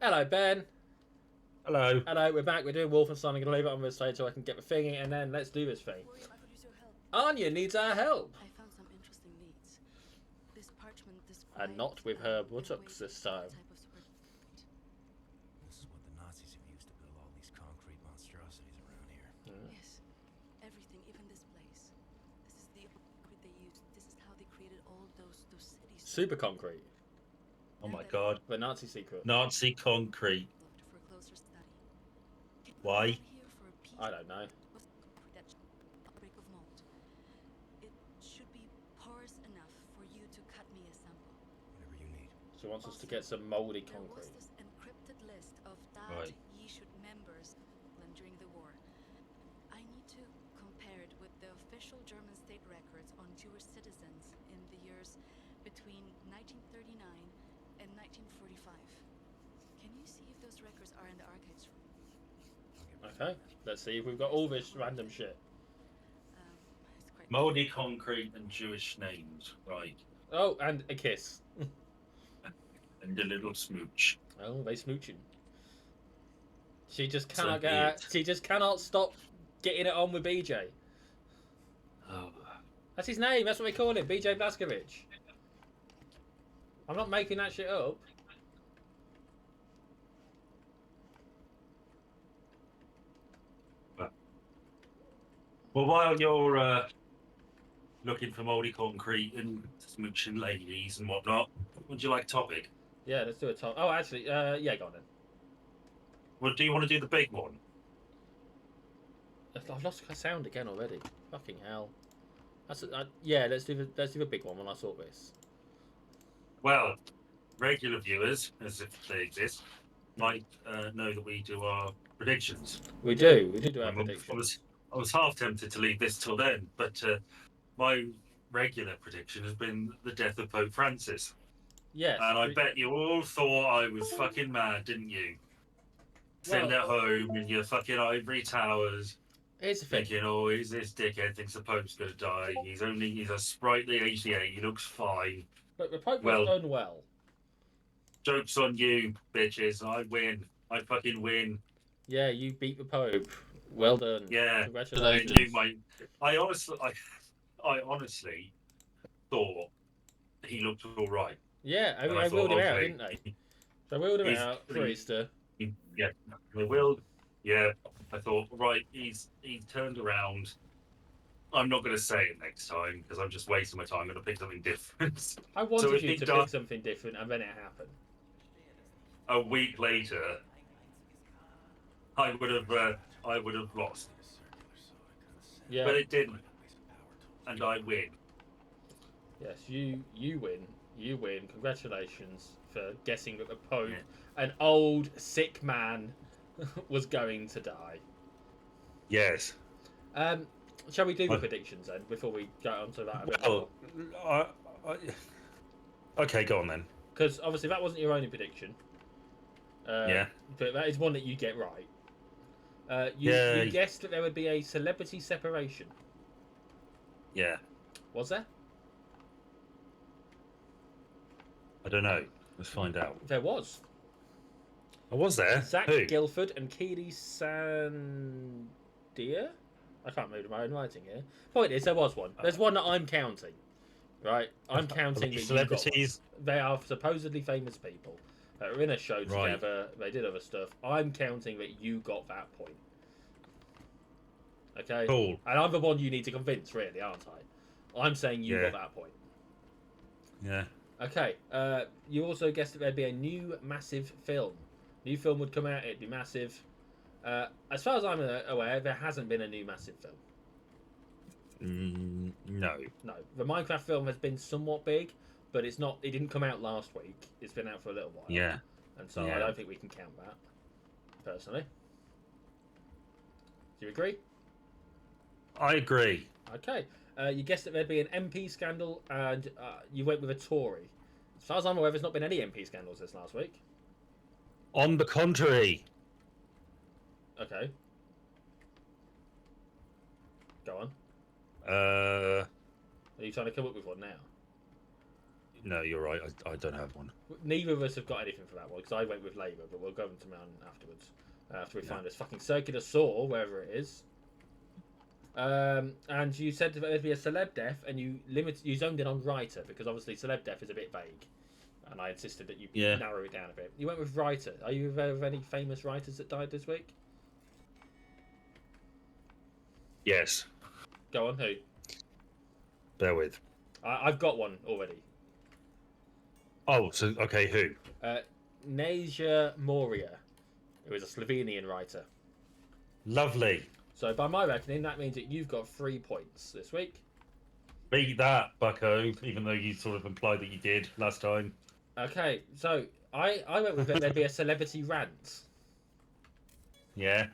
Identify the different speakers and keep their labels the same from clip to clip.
Speaker 1: Hello, Ben.
Speaker 2: Hello.
Speaker 1: Hello, we're back. We're doing Wolfenstein. I'm going to leave it on this side so I can get the thingy, and then let's do this thing.
Speaker 3: William, I could use your help.
Speaker 1: Anya needs our help.
Speaker 3: I found some interesting leads. This parchment
Speaker 1: And
Speaker 3: describes
Speaker 1: not with her
Speaker 3: in
Speaker 1: buttocks
Speaker 3: ways
Speaker 1: this
Speaker 3: what
Speaker 1: time.
Speaker 3: type of super.
Speaker 4: This is what the Nazis have used to build all these concrete monstrosities around here.
Speaker 3: Yes, everything, even this place. This is the concrete they used. This is how they created all those cities.
Speaker 1: Super concrete.
Speaker 2: Oh my god.
Speaker 1: The Nazi secret.
Speaker 2: Nazi concrete.
Speaker 3: Looked for a closer study.
Speaker 2: Why?
Speaker 3: I'm here for a piece
Speaker 1: I don't know.
Speaker 3: of concrete that outbreak of mold. It should be porous enough for you to cut me a sample.
Speaker 4: Whatever you need.
Speaker 1: She wants us to get some mouldy
Speaker 3: There was
Speaker 1: concrete.
Speaker 3: this encrypted list of
Speaker 2: Right.
Speaker 3: Yishud members during the war. I need to compare it with the official German state records on Jewish citizens in the years between 1939 and 1945. Can you see if those records are in the archives room?
Speaker 1: Okay, let's see if we've got all this random shit.
Speaker 3: It's quite
Speaker 2: Moldy concrete and Jewish names. Right.
Speaker 1: Oh, and a kiss.
Speaker 2: And a little smooch.
Speaker 1: Oh, they smooching. She just
Speaker 2: So
Speaker 1: cannot she just cannot stop getting it on with BJ.
Speaker 2: Oh.
Speaker 1: That's his name. That's what we call him, BJ Blazkowicz. I'm not making that shit up.
Speaker 2: Well, while you're looking for moldy concrete and smooching ladies and whatnot, would you like a topic?
Speaker 1: Yeah, let's do a top. Oh, actually, yeah, go on then.
Speaker 2: Well, do you want to do the big one?
Speaker 1: I've lost my sound again already. Fucking hell. That's yeah. Let's do the big one when I sort this.
Speaker 2: Well, regular viewers, as if they exist, might know that we do our predictions.
Speaker 1: We do our
Speaker 2: I
Speaker 1: predictions.
Speaker 2: was half tempted to leave this till then, but my regular prediction has been the death of Pope Francis.
Speaker 1: Yes.
Speaker 2: And I bet you all thought I was fucking mad, didn't you? Sitting at home in your fucking ivory towers,
Speaker 1: Here's the thing.
Speaker 2: thinking, oh, is this dickhead thinks the Pope's going to die? He's a sprightly 88, he looks fine.
Speaker 1: But the Pope
Speaker 2: Well-
Speaker 1: was unwell.
Speaker 2: Joke's on you, bitches. I win. I fucking win.
Speaker 1: Yeah, you beat the Pope. Well done.
Speaker 2: Yeah.
Speaker 1: Congratulations.
Speaker 2: I honestly thought he looked all right.
Speaker 1: Yeah, I
Speaker 2: And I
Speaker 1: wheeled him
Speaker 2: thought,
Speaker 1: out,
Speaker 2: okay,
Speaker 1: didn't they? They wheeled him
Speaker 2: he's-
Speaker 1: out for Easter.
Speaker 2: Yeah, they will. Yeah, I thought, right, he's turned around. I'm not going to say it next time because I'm just wasting my time. I'm going to pick something different.
Speaker 1: I wanted
Speaker 2: if
Speaker 1: you
Speaker 2: he
Speaker 1: to
Speaker 2: died-
Speaker 1: pick something different, and then it happened.
Speaker 2: A week later, I would have lost,
Speaker 1: Yeah.
Speaker 2: but it didn't, and I win.
Speaker 1: Yes, you win. You win. Congratulations for guessing that the Pope,
Speaker 2: Yeah.
Speaker 1: an old sick man, was going to die.
Speaker 2: Yes.
Speaker 1: Shall we do the predictions then before we go on to that?
Speaker 2: Well, okay, go on then.
Speaker 1: Because obviously that wasn't your only prediction.
Speaker 2: Yeah.
Speaker 1: But that is one that you get right. You guessed that there would be a celebrity separation.
Speaker 2: Yeah.
Speaker 1: Was there?
Speaker 2: I don't know. Let's find out.
Speaker 1: There was.
Speaker 2: Oh, was there?
Speaker 1: Zach
Speaker 2: Who?
Speaker 1: Guilford and Keely Sandia? I can't read my own writing here. Point is, there was one. There's one that I'm counting. Right? I'm counting that
Speaker 2: celebrities.
Speaker 1: They are supposedly famous people that were in a show
Speaker 2: Right.
Speaker 1: together. They did other stuff. I'm counting that you got that point. Okay?
Speaker 2: Cool.
Speaker 1: And I'm the one you need to convince, really, aren't I? I'm saying you got that point.
Speaker 2: Yeah.
Speaker 1: Okay. You also guessed that there'd be a new massive film. New film would come out. It'd be massive. As far as I'm aware, there hasn't been a new massive film.
Speaker 2: No.
Speaker 1: No, the Minecraft film has been somewhat big, but it's not. It didn't come out last week. It's been out for a little while.
Speaker 2: Yeah.
Speaker 1: And so I
Speaker 2: Yeah.
Speaker 1: don't think we can count that. Personally, do you agree?
Speaker 2: I agree.
Speaker 1: Okay. You guessed that there'd be an MP scandal, and you went with a Tory. As far as I'm aware, there's not been any MP scandals this last week.
Speaker 2: On the contrary.
Speaker 1: Okay. Go on.
Speaker 2: Uh,
Speaker 1: Are you trying to come up with one now?
Speaker 5: No, you're right. I don't have one.
Speaker 1: Neither of us have got anything for that one because I went with Labour, but we'll go into mine afterwards. After we find this fucking circular saw, wherever it is. And you said there'd be a celeb death, and you zoned in on writer because obviously celeb death is a bit vague, and I insisted that you narrow it down a bit. You went with writer. Are you aware of any famous writers that died this week?
Speaker 5: Yes.
Speaker 1: Go on, who?
Speaker 5: Bear with.
Speaker 1: I've got one already.
Speaker 5: Oh, so okay, who?
Speaker 1: Neja Moria, who is a Slovenian writer.
Speaker 5: Lovely.
Speaker 1: So by my reckoning, that means that you've got 3 points this week.
Speaker 5: Beat that, bucko, even though you sort of implied that you did last time.
Speaker 1: Okay, so I went with it. There'd be a celebrity rant.
Speaker 5: Yeah.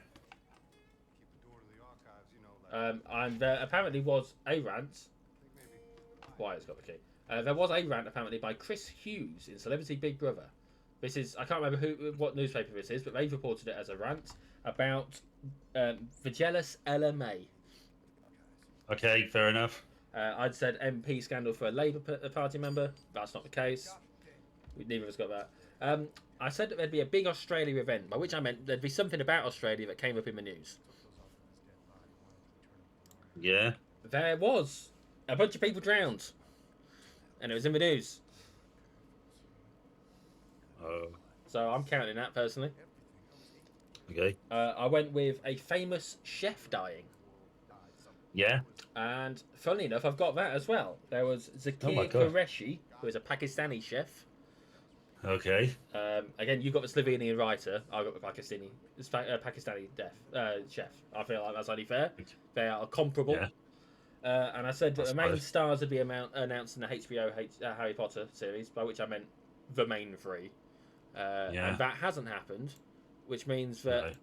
Speaker 1: And there apparently was a rant. Why it's got the key. There was a rant apparently by Chris Hughes in Celebrity Big Brother. This is, I can't remember what newspaper this is, but they've reported it as a rant about the jealous LMA.
Speaker 5: Okay, fair enough.
Speaker 1: I'd said MP scandal for a Labour Party member. That's not the case. Neither of us got that. I said that there'd be a big Australia event, by which I meant there'd be something about Australia that came up in the news.
Speaker 5: Yeah.
Speaker 1: There was a bunch of people drowned, and it was in the news.
Speaker 5: Oh.
Speaker 1: So I'm counting that personally.
Speaker 5: Okay.
Speaker 1: I went with a famous chef dying.
Speaker 5: Yeah.
Speaker 1: And funnily enough, I've got that as well. There was Zakir
Speaker 5: God.
Speaker 1: Qureshi, who is a Pakistani chef.
Speaker 5: Okay.
Speaker 1: Again, you've got the Slovenian writer. I got the Pakistani chef. I feel like that's only fair. They are comparable.
Speaker 5: Yeah.
Speaker 1: And I said that
Speaker 5: I
Speaker 1: the main
Speaker 5: suppose.
Speaker 1: stars would be announced in the HBO Harry Potter series, by which I meant the main 3. And that hasn't happened, which means that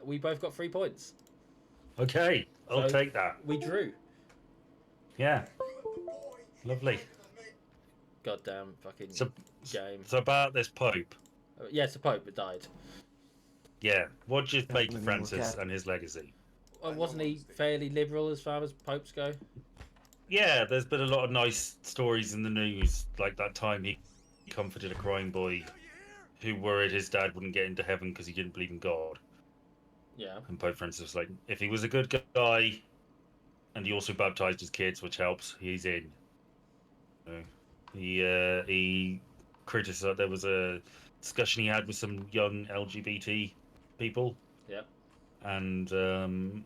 Speaker 1: we both got 3 points.
Speaker 5: Okay, I'll
Speaker 1: So
Speaker 5: take that.
Speaker 1: we drew.
Speaker 5: Yeah. Lovely.
Speaker 1: Goddamn fucking game.
Speaker 5: So about this Pope.
Speaker 1: Yes, the Pope that died.
Speaker 5: Yeah. What do you make of Francis and his legacy?
Speaker 1: Wasn't he fairly liberal as far as popes go?
Speaker 5: Yeah, there's been a lot of nice stories in the news, like that time he comforted a crying boy who worried his dad wouldn't get into heaven because he didn't believe in God.
Speaker 1: Yeah.
Speaker 5: And Pope Francis was like, if he was a good guy, and he also baptized his kids, which helps, he's in. He criticized. There was a discussion he had with some young LGBT people.
Speaker 1: Yeah.
Speaker 5: And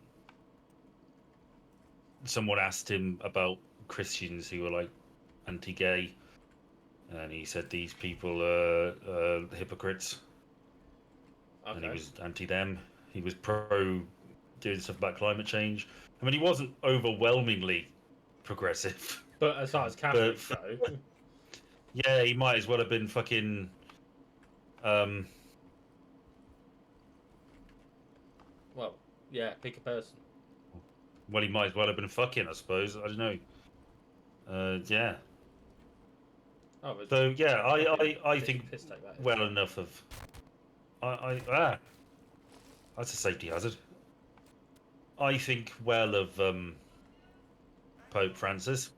Speaker 5: someone asked him about Christians who were like anti-gay, and he said these people are hypocrites.
Speaker 1: Okay.
Speaker 5: And he was anti them. He was pro doing stuff about climate change. I mean, he wasn't overwhelmingly progressive.
Speaker 1: But as far as Catholics go,
Speaker 5: yeah, he might as well have been fucking.
Speaker 1: well, yeah, pick a person.
Speaker 5: Well, he might as well have been fucking, I suppose. I don't know. Yeah.
Speaker 1: Oh, but
Speaker 5: So yeah, I think
Speaker 1: piss take that.
Speaker 5: well enough of. That's a safety hazard. I think well of Pope Francis.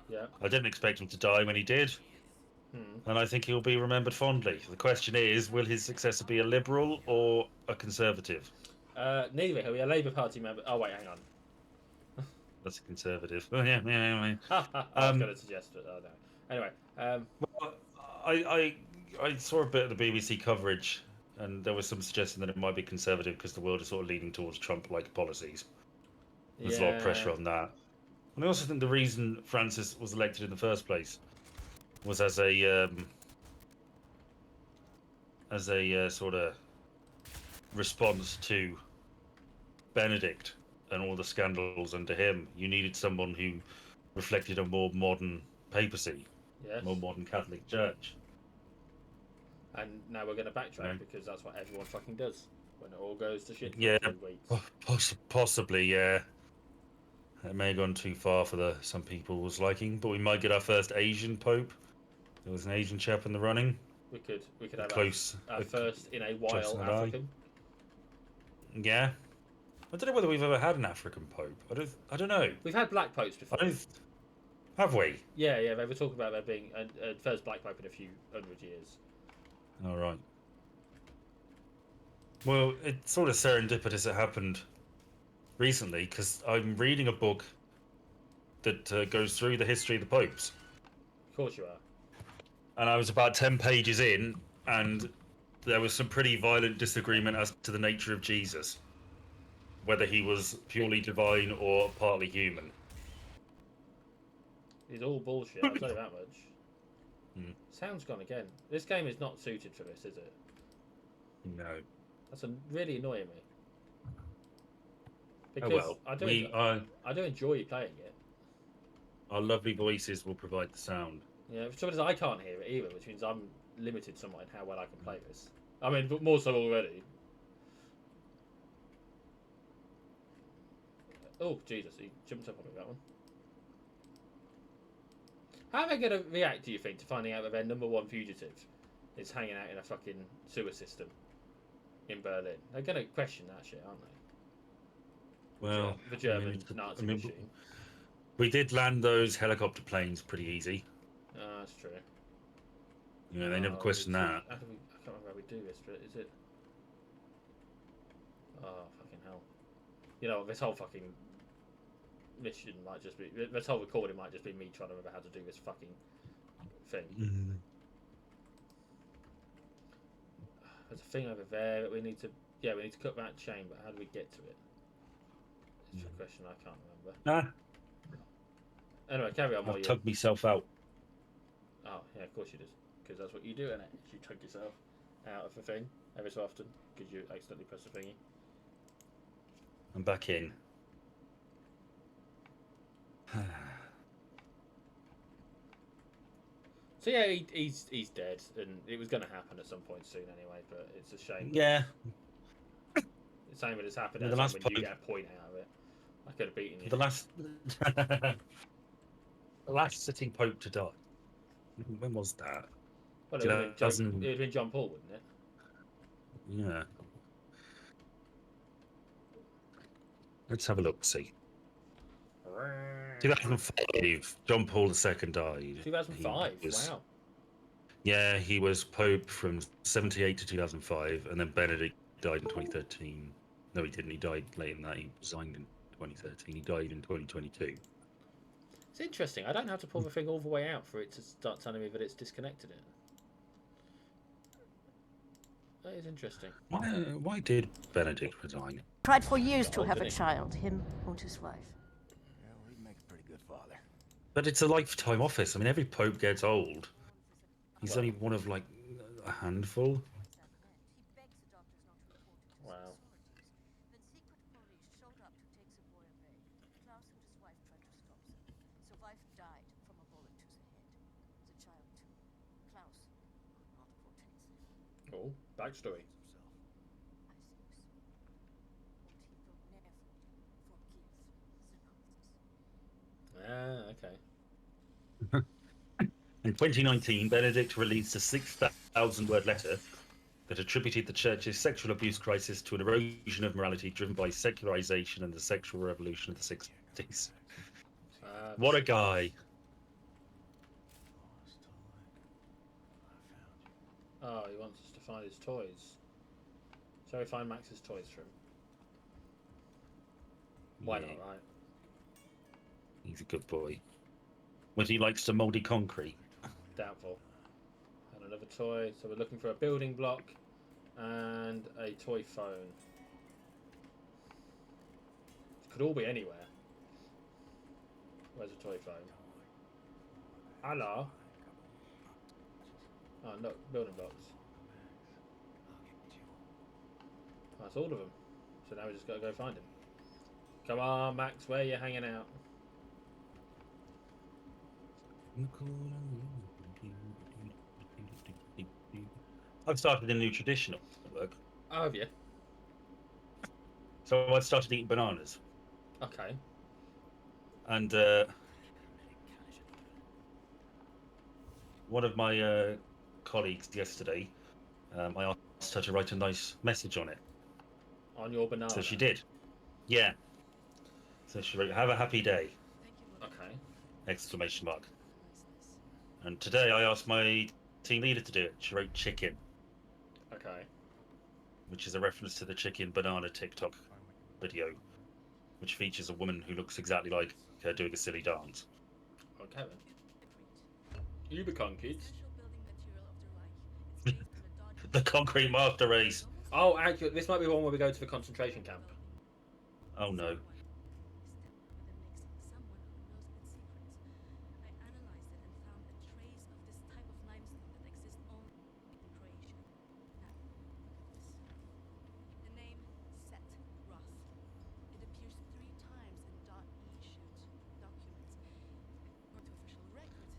Speaker 1: Yeah.
Speaker 5: I didn't expect him to die when he did, and I think he'll be remembered fondly. The question is, will his successor be a liberal or a conservative?
Speaker 1: Neither. He'll be a Labour Party member. Oh wait, hang on.
Speaker 5: That's a conservative. Yeah.
Speaker 1: I was going to suggest it. Oh, no. Anyway.
Speaker 5: I saw a bit of the BBC coverage, and there was some suggestion that it might be conservative because the world is sort of leaning towards Trump-like policies. There's a lot of pressure on that. And I also think the reason Francis was elected in the first place was as a sort of response to Benedict and all the scandals under him. You needed someone who reflected a more modern papacy, more modern Catholic Church.
Speaker 1: And now we're going to backtrack because that's what everyone fucking does when it all goes to shit.
Speaker 5: Yeah,
Speaker 1: for 2 weeks.
Speaker 5: possibly, yeah. It may have gone too far for some people's liking, but we might get our first Asian pope. There was an Asian chap in the running.
Speaker 1: We could have
Speaker 5: Close.
Speaker 1: our first in a while
Speaker 5: an
Speaker 1: African.
Speaker 5: Yeah. I don't know whether we've ever had an African pope. I don't know.
Speaker 1: We've had black popes before.
Speaker 5: Have we?
Speaker 1: Yeah, they were talking about there being a first Black Pope in a few hundred years.
Speaker 5: All right. Well, it's sort of serendipitous it happened recently because I'm reading a book that goes through the history of the popes,
Speaker 1: Of course you are.
Speaker 5: and I was about 10 pages in, and there was some pretty violent disagreement as to the nature of Jesus, whether he was purely divine or partly human.
Speaker 1: It's all bullshit, I'll tell you that much. Sound's gone again. This game is not suited for this, is it?
Speaker 5: No.
Speaker 1: That's really annoying me.
Speaker 5: Oh
Speaker 1: Because
Speaker 5: well,
Speaker 1: I do enjoy playing it.
Speaker 5: our lovely voices will provide the sound.
Speaker 1: Yeah, for some reason I can't hear it either, which means I'm limited somewhat in how well I can play this. I mean, but more so already. Oh, Jesus, he jumped up on me, that one. How are they going to react, do you think, to finding out that their number one fugitive is hanging out in a fucking sewer system in Berlin? They're going to question that shit, aren't they?
Speaker 5: Well,
Speaker 1: the German Nazi machine.
Speaker 5: We did land those helicopter planes pretty easy.
Speaker 1: That's true.
Speaker 5: Yeah, they never question that.
Speaker 1: I can't remember how we do this, but is it? Oh, fucking hell. You know, this whole fucking mission might just be... This whole recording might just be me trying to remember how to do this fucking thing. There's a thing over there that we need to... Yeah, we need to cut that chain, but how do we get to it? It's a question I can't remember. Anyway, carry on.
Speaker 5: I've tugged myself out.
Speaker 1: Oh, yeah, of course you did. Because that's what you do, innit? You tug yourself out of the thing every so often because you accidentally press the thingy.
Speaker 5: I'm back in.
Speaker 1: So yeah, he's dead, and it was going to happen at some point soon anyway. But it's a shame.
Speaker 5: Yeah.
Speaker 1: It's a shame that it's happened.
Speaker 5: Yeah,
Speaker 1: At
Speaker 5: the last
Speaker 1: when you
Speaker 5: point-
Speaker 1: get a point out of it. I could have beaten you.
Speaker 5: The last, the last sitting pope to die. When was that?
Speaker 1: Well, it would have been John Paul, wouldn't it?
Speaker 5: Yeah. Let's have a look. See. 2005. John Paul II died.
Speaker 1: 2005. Wow.
Speaker 5: Yeah, he was pope from 78 to 2005, and then Benedict died in 2013. No, he didn't. He died late in that. He resigned in 2013. He died in 2022.
Speaker 1: It's interesting. I don't have to pull the thing all the way out for it to start telling me that it's disconnected it. That is interesting.
Speaker 5: Why did Benedict resign?
Speaker 6: Tried for years to
Speaker 1: Oh,
Speaker 6: have
Speaker 1: did
Speaker 6: a
Speaker 1: he?
Speaker 6: child, him and his wife.
Speaker 4: Well, he'd make a pretty good father.
Speaker 5: But it's a lifetime office. I mean, every pope gets old. He's
Speaker 1: Well-
Speaker 5: only one of like a handful.
Speaker 1: Wow.
Speaker 6: Then secret police showed up to take the boy away. Klaus and his wife tried to stop them. The wife died from a bullet to the head. The child too. Klaus could not protect them.
Speaker 1: Oh, backstory.
Speaker 6: I think so. But he will never forgive the Nazis.
Speaker 1: Ah, okay.
Speaker 5: In 2019, Benedict released a 6,000-word letter that attributed the church's sexual abuse crisis to an erosion of morality driven by secularization and the sexual revolution of the 60s. What a guy.
Speaker 1: Oh, he wants us to find his toys. Shall we find Max's toys for him? Why
Speaker 5: Yeah,
Speaker 1: not, right?
Speaker 5: He's a good boy. But he likes to mouldy concrete.
Speaker 1: Doubtful. And another toy. So we're looking for a building block and a toy phone. Could all be anywhere. Where's a toy phone? Hello. Oh, no, building blocks. That's all of them. So now we just got to go find him. Come on, Max, where are you hanging out?
Speaker 5: I've started a new tradition at work.
Speaker 1: Oh, have you?
Speaker 5: So I've started eating bananas.
Speaker 1: Okay.
Speaker 5: And one of my colleagues yesterday, I asked her to write a nice message on it.
Speaker 1: On your banana.
Speaker 5: So she did. Yeah. So she wrote, "Have a happy day."
Speaker 1: Okay.
Speaker 5: Exclamation mark. And today I asked my team leader to do it. She wrote chicken,
Speaker 1: Okay.
Speaker 5: which is a reference to the chicken banana TikTok video, which features a woman who looks exactly like her doing a silly dance.
Speaker 1: Okay then. Ubicon kids.
Speaker 3: Essential building material of their life. It's based on the Dodge
Speaker 5: The concrete master race.
Speaker 1: Oh, actually, this might be one where we go to the concentration camp.
Speaker 5: Oh no.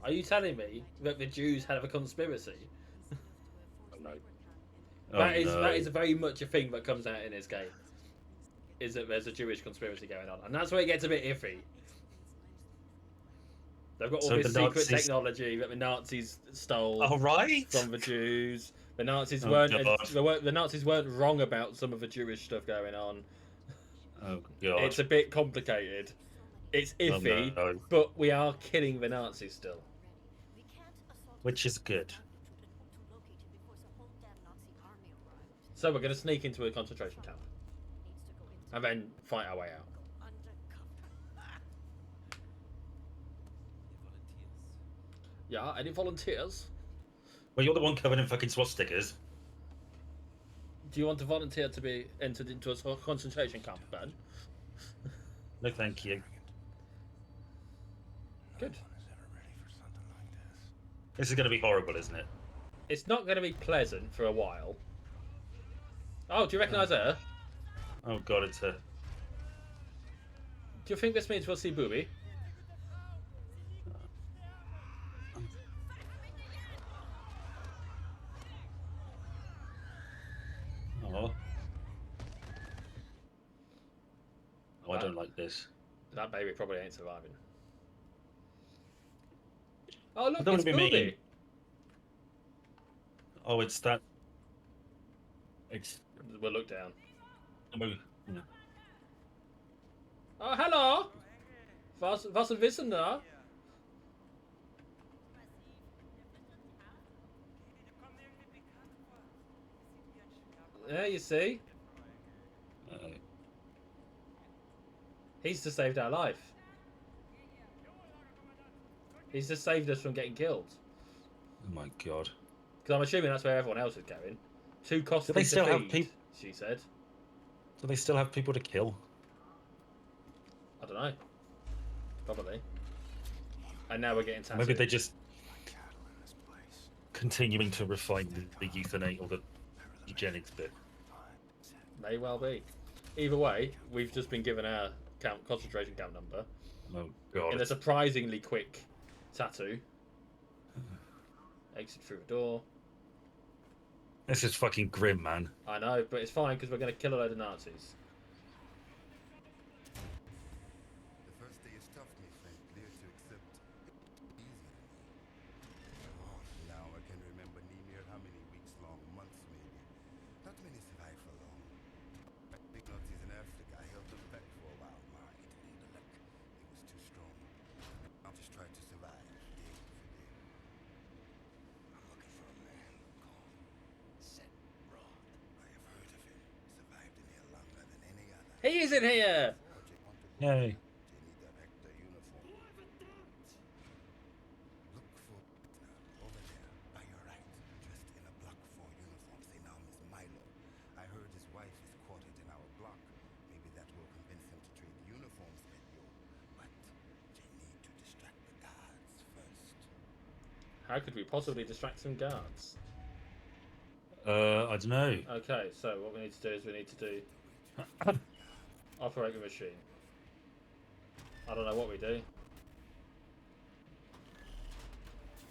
Speaker 1: Are you telling me that the Jews have a conspiracy?
Speaker 5: Oh no.
Speaker 1: That is very much a thing that comes out in this game. Is that there's a Jewish conspiracy going on, and that's where it gets a bit iffy. They've got all
Speaker 5: So
Speaker 1: this
Speaker 5: the
Speaker 1: secret
Speaker 5: Nazis-
Speaker 1: technology that the Nazis stole
Speaker 5: Oh right.
Speaker 1: from the Jews. The Nazis
Speaker 5: Oh,
Speaker 1: weren't
Speaker 5: God.
Speaker 1: the Nazis weren't wrong about some of the Jewish stuff going on.
Speaker 5: Oh god.
Speaker 1: It's a bit complicated. It's
Speaker 5: Oh,
Speaker 1: iffy,
Speaker 5: no.
Speaker 1: but we are killing the Nazis still.
Speaker 6: We can't assault
Speaker 5: Which is good.
Speaker 6: and hope to locate it before the whole damn Nazi army arrives.
Speaker 1: So we're going to sneak into a concentration camp
Speaker 6: Needs to go into
Speaker 1: and then fight our way out.
Speaker 6: undercover.
Speaker 1: Yeah, any volunteers?
Speaker 5: Well, you're the one covered in fucking swastikas.
Speaker 1: Do you want to volunteer to be entered into a concentration camp, Ben?
Speaker 5: No, thank you.
Speaker 1: Good.
Speaker 4: No one is ever ready for something like this.
Speaker 5: This is going to be horrible, isn't it?
Speaker 1: It's not going to be pleasant for a while. Oh, do you recognise her?
Speaker 5: Oh god, it's a.
Speaker 1: Do you think this means we'll see Booby?
Speaker 5: Oh. Oh, I don't like this.
Speaker 1: That baby probably ain't surviving. Oh look,
Speaker 5: don't
Speaker 1: it's
Speaker 5: wanna be
Speaker 1: Booby.
Speaker 5: mean. Oh, it's that. It's.
Speaker 1: We'll look down.
Speaker 5: Yeah.
Speaker 1: Oh, hello! Was wissen da? Yeah, you see? He's just saved our life. He's just saved us from getting killed.
Speaker 5: Oh my god.
Speaker 1: Because I'm assuming that's where everyone else is going. Too costly
Speaker 5: they
Speaker 1: to
Speaker 5: still have
Speaker 1: feed, she said.
Speaker 5: Do they still have people to kill?
Speaker 1: I don't know. Probably. And now we're getting tattooed.
Speaker 5: Maybe they just
Speaker 4: Cattle in this place.
Speaker 5: continuing to refine the euthanasia or the eugenics bit.
Speaker 1: May well be. Either way, we've just been given our concentration camp number
Speaker 5: Oh god.
Speaker 1: in a surprisingly quick tattoo. Exit through the door.
Speaker 5: This is fucking grim, man.
Speaker 1: I know, but it's fine because we're going to kill a load of Nazis.
Speaker 7: The first day is tough, my friend. Clear to accept. Easy to me. Oh, now I can remember near how many weeks long, months maybe. Not many survive for long. Big Nazis in Africa, I held them back for a while. My, it didn't look. It was too strong. I'll just try to survive day for day. I'm looking for a man called Set Rod. I have heard of him. Survived in here longer than any other.
Speaker 1: He is in here!
Speaker 7: Project wanted
Speaker 5: Yay.
Speaker 7: They need director uniform. Look for over there, by your right, dressed in a Block 4 uniform. Say now, Miss Milo. I heard his wife is quartered in our block. Maybe that will convince him to trade uniforms with you. But they need to distract the guards first.
Speaker 1: How could we possibly distract some guards?
Speaker 5: I don't know.
Speaker 1: Okay, so what we need to do is we need to do operate the machine. I don't know what we do.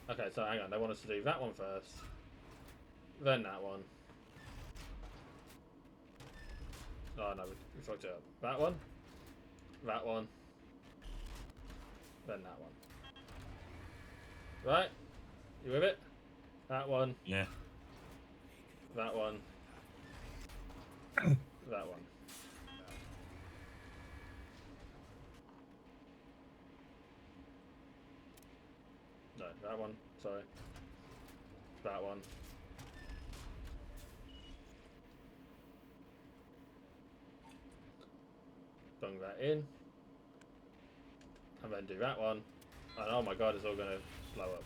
Speaker 1: Okay, so hang on, they want us to do that one first. Then that one. Oh no, we fucked it up. That one. That one. Then that one. Right? You with it? That one.
Speaker 5: Yeah.
Speaker 1: That one. That one. That one. Sorry. That one. Dunk that in. And then do that one. And oh my god, it's all going to blow up.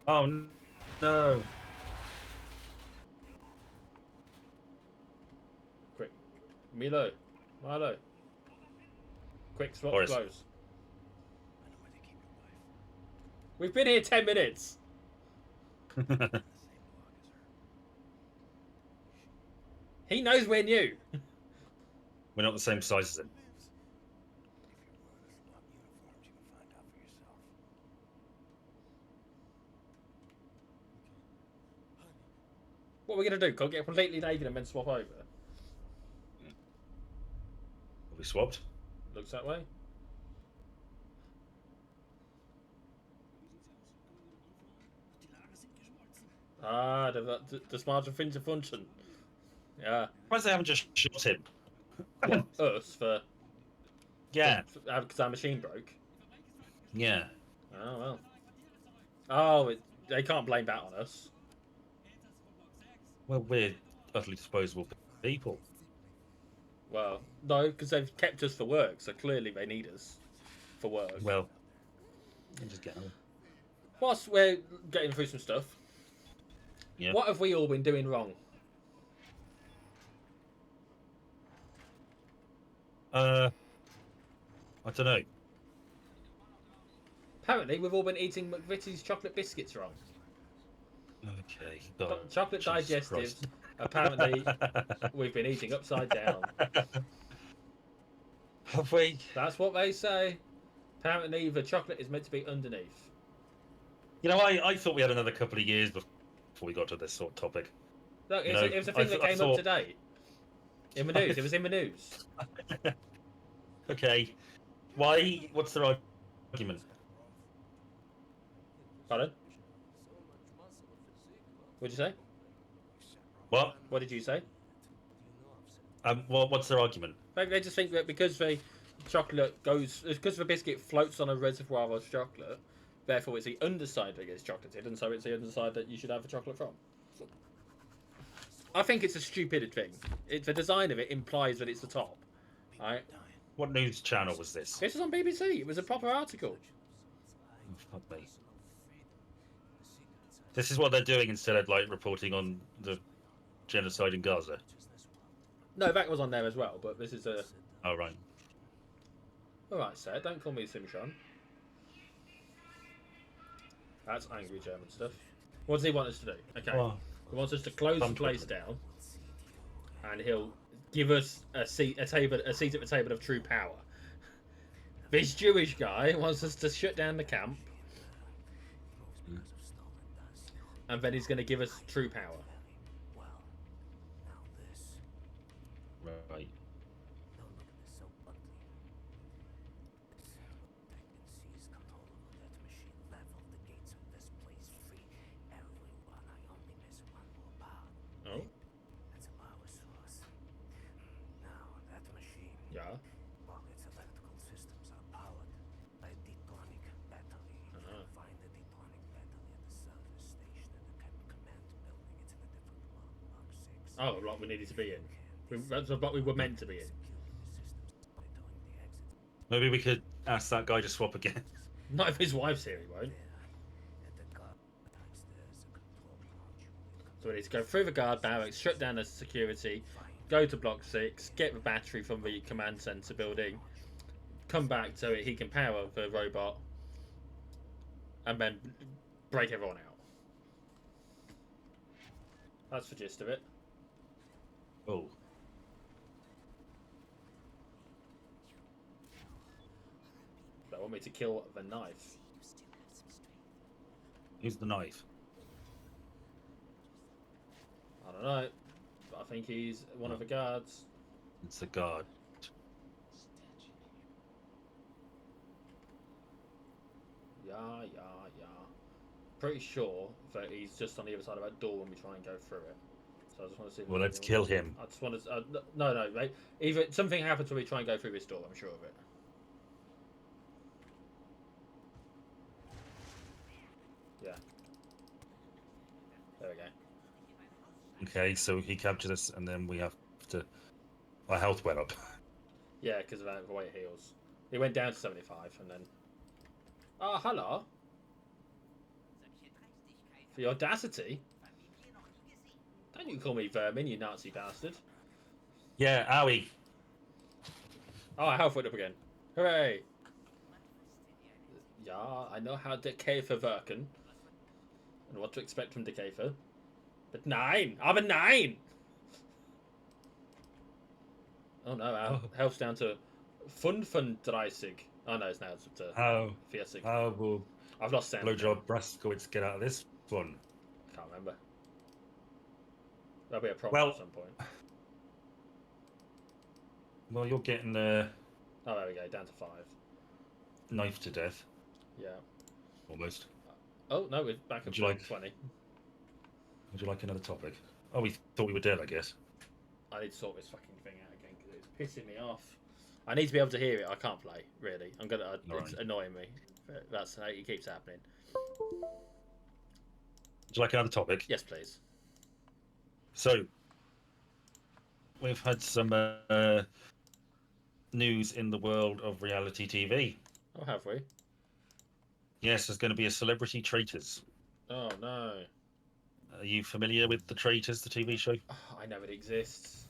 Speaker 5: Oh no!
Speaker 1: Quick. Milo. Quick, swap
Speaker 5: Boris.
Speaker 1: close.
Speaker 4: I know where they keep your wife.
Speaker 1: We've been here 10 minutes.
Speaker 4: In the same block as her.
Speaker 1: He knows we're new.
Speaker 5: We're not the same size as him.
Speaker 4: If you're one of the swap uniforms, you can find out for yourself.
Speaker 1: What are we going to do? Go get completely naked and then swap over?
Speaker 5: Have we swapped?
Speaker 1: Looks that way. Ah, the smarter thing to function. Yeah.
Speaker 5: Why they haven't just shot him?
Speaker 1: What, us for...
Speaker 5: Yeah,
Speaker 1: Because our machine broke.
Speaker 5: yeah.
Speaker 1: Oh, well. Oh, they can't blame that on us.
Speaker 5: Well, we're utterly disposable people.
Speaker 1: Well, no, because they've kept us for work, so clearly they need us for work.
Speaker 5: Well, you just get on.
Speaker 1: Whilst we're getting through some stuff,
Speaker 5: Yeah.
Speaker 1: what have we all been doing wrong?
Speaker 5: I don't know.
Speaker 1: Apparently, we've all been eating McVitie's chocolate biscuits wrong.
Speaker 5: Okay. God,
Speaker 1: Chocolate
Speaker 5: Jesus
Speaker 1: digestives,
Speaker 5: Christ.
Speaker 1: apparently, we've been eating upside down.
Speaker 5: Have we?
Speaker 1: That's what they say. Apparently, the chocolate is meant to be underneath.
Speaker 5: You know, I thought we had another couple of years before we got to this sort of topic.
Speaker 1: Look,
Speaker 5: You
Speaker 1: it
Speaker 5: know,
Speaker 1: was a thing that
Speaker 5: I
Speaker 1: came
Speaker 5: thought-
Speaker 1: up today. In the news. It was in the news.
Speaker 5: Okay. Why? What's their argument?
Speaker 1: Pardon? What'd you say?
Speaker 5: What?
Speaker 1: What did you say?
Speaker 5: What's their argument?
Speaker 1: They just think that because the chocolate goes... Because the biscuit floats on a reservoir of chocolate, therefore it's the underside that gets chocolated, and so it's the underside that you should have the chocolate from. I think it's a stupid thing. The design of it implies that it's the top. Right?
Speaker 5: What news channel was this?
Speaker 1: This was on BBC. It was a proper article.
Speaker 5: Oh, fuck me. This is what they're doing instead of like reporting on the genocide in Gaza.
Speaker 1: No, that was on there as well, but this is a...
Speaker 5: Oh right.
Speaker 1: Alright, sir, don't call me Simshon. That's angry German stuff. What does he want us to do? Okay.
Speaker 5: Well,
Speaker 1: He wants us to close the place down, and he'll give us a seat at the table of true power. This Jewish guy wants us to shut down the camp, and then he's going to give us true power.
Speaker 5: right.
Speaker 1: Oh? Yeah.
Speaker 4: All its electrical systems are powered by a detonic battery. You can find the detonic battery at the service station in the command building. It's in a different block, block 6.
Speaker 1: Oh, like we needed to be in. That's what we were meant to be in.
Speaker 5: Maybe we could ask that guy to swap again.
Speaker 1: Not if his wife's here, he won't. So we need to go through the guard barracks, shut down the security, go to block 6, get the battery from the command centre building, come back so he can power the robot, and then break everyone out. That's the gist of it.
Speaker 5: Oh.
Speaker 1: They want me to kill the knife.
Speaker 5: Who's the knife?
Speaker 1: I don't know. But I think he's one of the guards.
Speaker 5: It's the guard.
Speaker 1: Yeah. Pretty sure that he's just on the other side of that door when we try and go through it. So I just want to see.
Speaker 5: Well, let's kill him.
Speaker 1: I just want to. No. Right? Either something happens when we try and go through this door. I'm sure of it.
Speaker 5: Okay, so he captures us, and then we have to. Our health went up.
Speaker 1: Yeah, because of the way it heals. It went down to 75, and then. Oh, hello. For your audacity. Don't you call me vermin, you Nazi bastard.
Speaker 5: Yeah, owie.
Speaker 1: Oh, our health went up again. Hooray! Yeah, I know how to Käfer worken. And what to expect from the Käfer. But 9! I'm a 9! Oh no, our health's down to 35. Oh no, it's now it's up to
Speaker 5: How
Speaker 1: 40.
Speaker 5: will
Speaker 1: I've lost sound.
Speaker 5: Blowjob Braskowitz get out of this one?
Speaker 1: Can't remember. That'll be a problem
Speaker 5: Well,
Speaker 1: at some point.
Speaker 5: Well, you're getting
Speaker 1: Oh, there we go, down to 5.
Speaker 5: knifed to death,
Speaker 1: Yeah.
Speaker 5: almost.
Speaker 1: Oh no, we're back up
Speaker 5: Would
Speaker 1: to
Speaker 5: you like-
Speaker 1: 20.
Speaker 5: Would you like another topic? Oh, we thought we were dead, I guess.
Speaker 1: I need to sort this fucking thing out again because it's pissing me off. I need to be able to hear it. I can't play, really. It's
Speaker 5: Alright.
Speaker 1: annoying me. But that's how it keeps happening.
Speaker 5: Would you like another topic?
Speaker 1: Yes, please.
Speaker 5: So, we've had some news in the world of reality TV.
Speaker 1: Oh, have we?
Speaker 5: Yes, there's going to be a Celebrity Traitors.
Speaker 1: Oh no.
Speaker 5: Are you familiar with the Traitors, the TV show?
Speaker 1: Oh, I know it exists.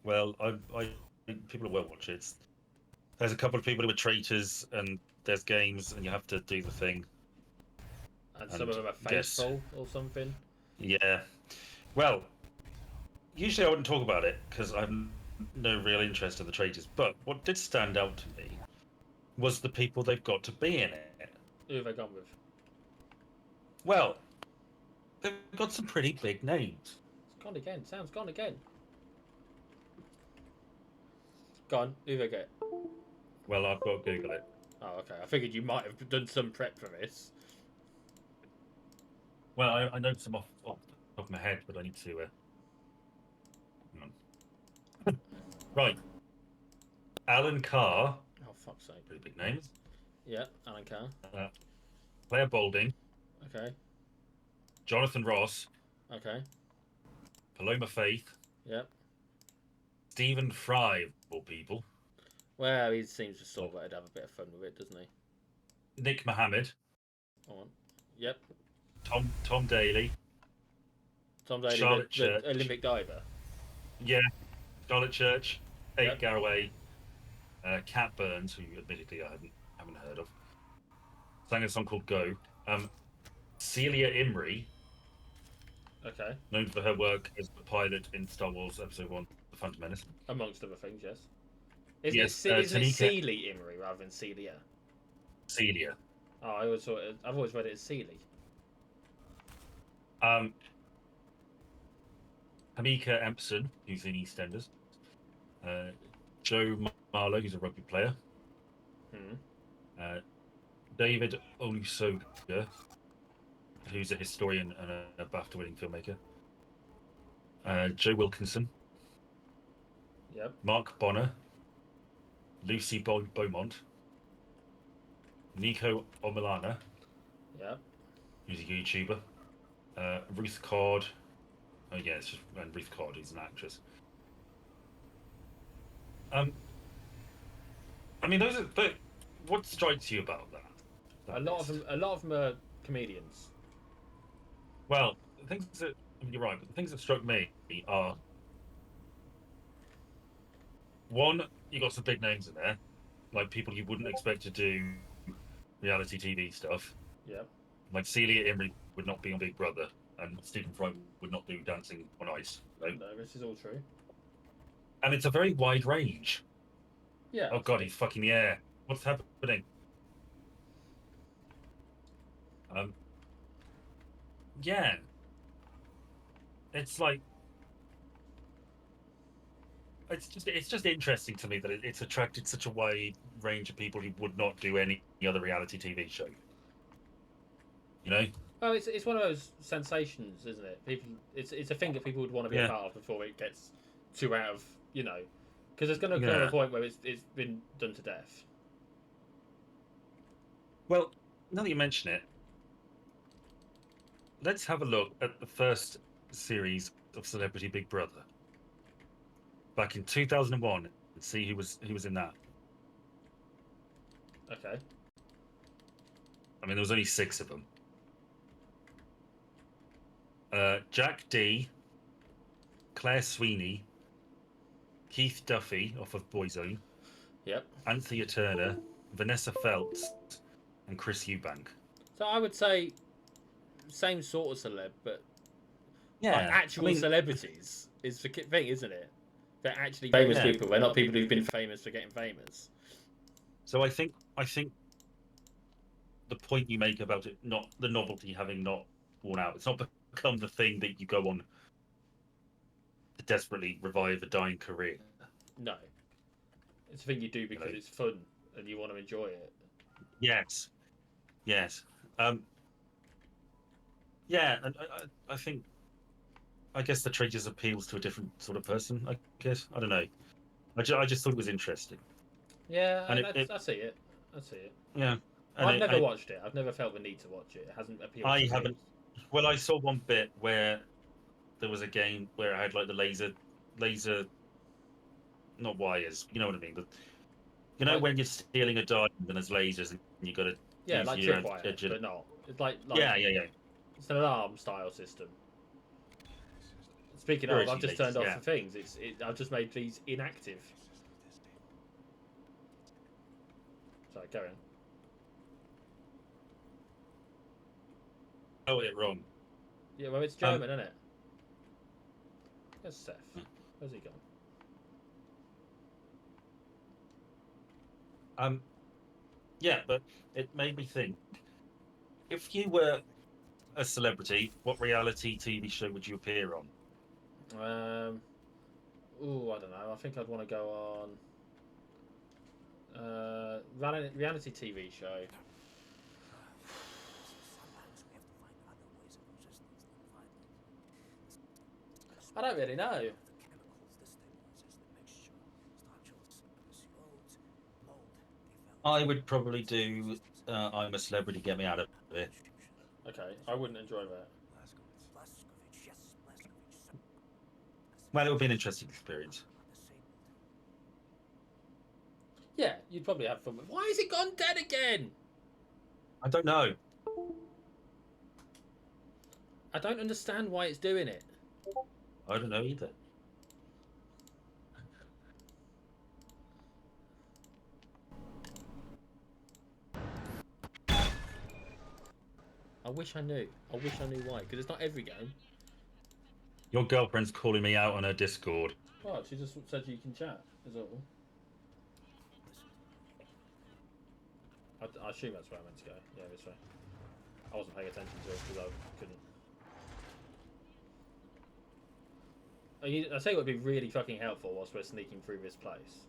Speaker 5: Well, I people will watch it. There's a couple of people who are traitors, and there's games, and you have to do the thing.
Speaker 1: And some
Speaker 5: And
Speaker 1: of them are
Speaker 5: guess.
Speaker 1: faithful or something.
Speaker 5: Yeah. Well, usually I wouldn't talk about it because I have no real interest in the traitors. But what did stand out to me was the people they've got to be in it.
Speaker 1: Who have I gone with?
Speaker 5: Well, they've got some pretty big names.
Speaker 1: It's gone again. Sound's gone again. Gone. Who have I got?
Speaker 5: Well, I've got to Google it.
Speaker 1: Oh, okay. I figured you might have done some prep for this.
Speaker 5: Well, I know some off the top of my head, but I need to. Hang on. Right. Alan Carr,
Speaker 1: Oh, fuck's sake.
Speaker 5: pretty big name.
Speaker 1: Yeah, Alan Carr.
Speaker 5: Claire Balding,
Speaker 1: Okay.
Speaker 5: Jonathan Ross,
Speaker 1: Okay.
Speaker 5: Paloma Faith,
Speaker 1: Yep.
Speaker 5: Stephen Fry, of all people,
Speaker 1: Well, he seems to sort of like to have a bit of fun with it, doesn't he?
Speaker 5: Nick Mohammed,
Speaker 1: Go on. Yep.
Speaker 5: Tom Daly,
Speaker 1: Tom Daly,
Speaker 5: Charlotte
Speaker 1: the
Speaker 5: Church.
Speaker 1: Olympic diver.
Speaker 5: yeah, Charlotte Church, Kate
Speaker 1: Yep.
Speaker 5: Garraway, Cat Burns, who admittedly I haven't heard of, sang a song called Go. Celia Imrie,
Speaker 1: Okay.
Speaker 5: known for her work as the pilot in Star Wars Episode 1, The Phantom Menace.
Speaker 1: Amongst other things, yes. Isn't
Speaker 5: Yes,
Speaker 1: isn't it
Speaker 5: Tanika-
Speaker 1: Seeley Imrie rather than Celia?
Speaker 5: Celia.
Speaker 1: Oh, I've always read it as Seeley.
Speaker 5: Hamika Empson, who's in EastEnders. Joe Marlowe, who's a rugby player.
Speaker 1: Hmm.
Speaker 5: David Olusoga, who's a historian and a BAFTA-winning filmmaker. Joe Wilkinson,
Speaker 1: Yep.
Speaker 5: Mark Bonner, Lucy Beaumont, Nico Omilana,
Speaker 1: Yep.
Speaker 5: who's a YouTuber. Ruth Cord. Oh yeah, it's just and Ruth Cord, who's an actress. I mean, those are. But what strikes you about that?
Speaker 1: A lot of them are comedians.
Speaker 5: Well, the things that I mean, you're right, but the things that struck me are one, you got some big names in there, like people you wouldn't expect to do reality TV stuff.
Speaker 1: Yep.
Speaker 5: Like Celia Imrie would not be on Big Brother, and Stephen Fry would not do Dancing on Ice. So.
Speaker 1: No, this is all true.
Speaker 5: And it's a very wide range.
Speaker 1: Yeah.
Speaker 5: Oh god, he's fucking the air. What's happening? Yeah. It's like it's just interesting to me that it's attracted such a wide range of people who would not do any other reality TV show. You know?
Speaker 1: Oh, it's one of those sensations, isn't it? People, it's a thing that people would want to be
Speaker 5: Yeah.
Speaker 1: a part of before it gets too out of, because there's going to come a point where it's been done to death.
Speaker 5: Well, now that you mention it, let's have a look at the first series of Celebrity Big Brother back in 2001 and see who was in that.
Speaker 1: Okay.
Speaker 5: I mean, there was only 6 of them. Jack D, Claire Sweeney, Keith Duffy off of Boyzone,
Speaker 1: Yep.
Speaker 5: Anthea Turner, Vanessa Feltz, and Chris Eubank.
Speaker 1: So I would say same sort of celeb, but
Speaker 5: Yeah,
Speaker 1: like actual
Speaker 5: I mean,
Speaker 1: celebrities is the thing, isn't it? They're actually famous
Speaker 5: Yeah.
Speaker 1: people. They're not people who've been famous for getting famous.
Speaker 5: So I think the point you make about it, not the novelty having not worn out, it's not become the thing that you go on to desperately revive a dying career.
Speaker 1: No, it's a thing you do because
Speaker 5: Right.
Speaker 1: it's fun and you want to enjoy it.
Speaker 5: Yes. Yeah, and I think, I guess the trait just appeals to a different sort of person. I guess I don't know. I just thought it was interesting.
Speaker 1: Yeah,
Speaker 5: And
Speaker 1: I see it. I see it.
Speaker 5: Yeah, and
Speaker 1: I've never watched it. I've never felt the need to watch it. It hasn't appealed
Speaker 5: I
Speaker 1: to me.
Speaker 5: haven't. Well, I saw one bit where there was a game where I had like the laser, not wires. You know what I mean? But you know
Speaker 1: Like-
Speaker 5: when you're stealing a diamond and there's lasers and you got to
Speaker 1: Yeah,
Speaker 5: use
Speaker 1: like
Speaker 5: your
Speaker 1: tripwire, but not. It's like
Speaker 5: yeah.
Speaker 1: It's an alarm style system. Speaking of,
Speaker 5: Security
Speaker 1: I've just
Speaker 5: lasers,
Speaker 1: turned off
Speaker 5: yeah.
Speaker 1: the things. I've just made these inactive. Sorry, carry on.
Speaker 5: Oh, it wrong.
Speaker 1: Yeah, well, it's German, isn't it? Where's Seth?
Speaker 5: Hmm.
Speaker 1: Where's he gone?
Speaker 5: Yeah, but it made me think. If you were a celebrity, what reality TV show would you appear on?
Speaker 1: I don't know. I think I'd want to go on reality TV show.
Speaker 4: Sometimes we have to find other ways of resistance than violence.
Speaker 1: I don't really know.
Speaker 4: The chemicals destabilizes the mixture. Structural surface erodes, mold develops.
Speaker 5: I would probably do I'm a Celebrity, Get Me Out of Here.
Speaker 1: Okay, I wouldn't enjoy that.
Speaker 4: Blazkowicz, yes, Blazkowicz.
Speaker 5: Well, it would be an interesting experience.
Speaker 1: Yeah, you'd probably have fun with. Why has it gone dead again?
Speaker 5: I don't know.
Speaker 1: I don't understand why it's doing it.
Speaker 5: I don't know either.
Speaker 1: I wish I knew. I wish I knew why. Because it's not every game.
Speaker 5: Your girlfriend's calling me out on her Discord.
Speaker 1: Well, she just said you can chat, is all. I assume that's where I meant to go. Yeah, this way. I wasn't paying attention to it because I couldn't. I tell you what would be really fucking helpful whilst we're sneaking through this place.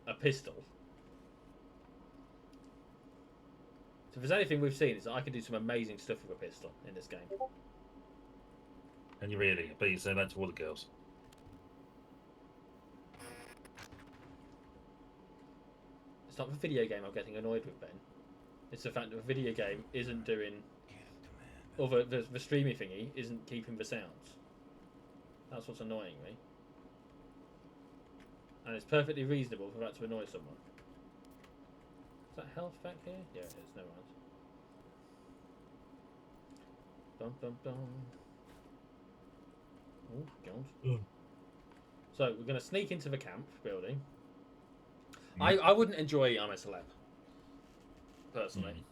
Speaker 1: A pistol. So if there's anything we've seen, is that I can do some amazing stuff with a pistol in this game.
Speaker 5: And you really? I bet you say that to all the girls.
Speaker 1: It's not the video game I'm getting annoyed with, Ben. It's the fact that the video game isn't doing... Or the streaming thingy isn't keeping the sounds. That's what's annoying me. And it's perfectly reasonable for that to annoy someone. Is that health back here? Yeah, it is. Never mind. Dum dum dum. Oh, God.
Speaker 5: Mm.
Speaker 1: So, we're going to sneak into the camp building. I wouldn't enjoy I'm a Celeb. Personally.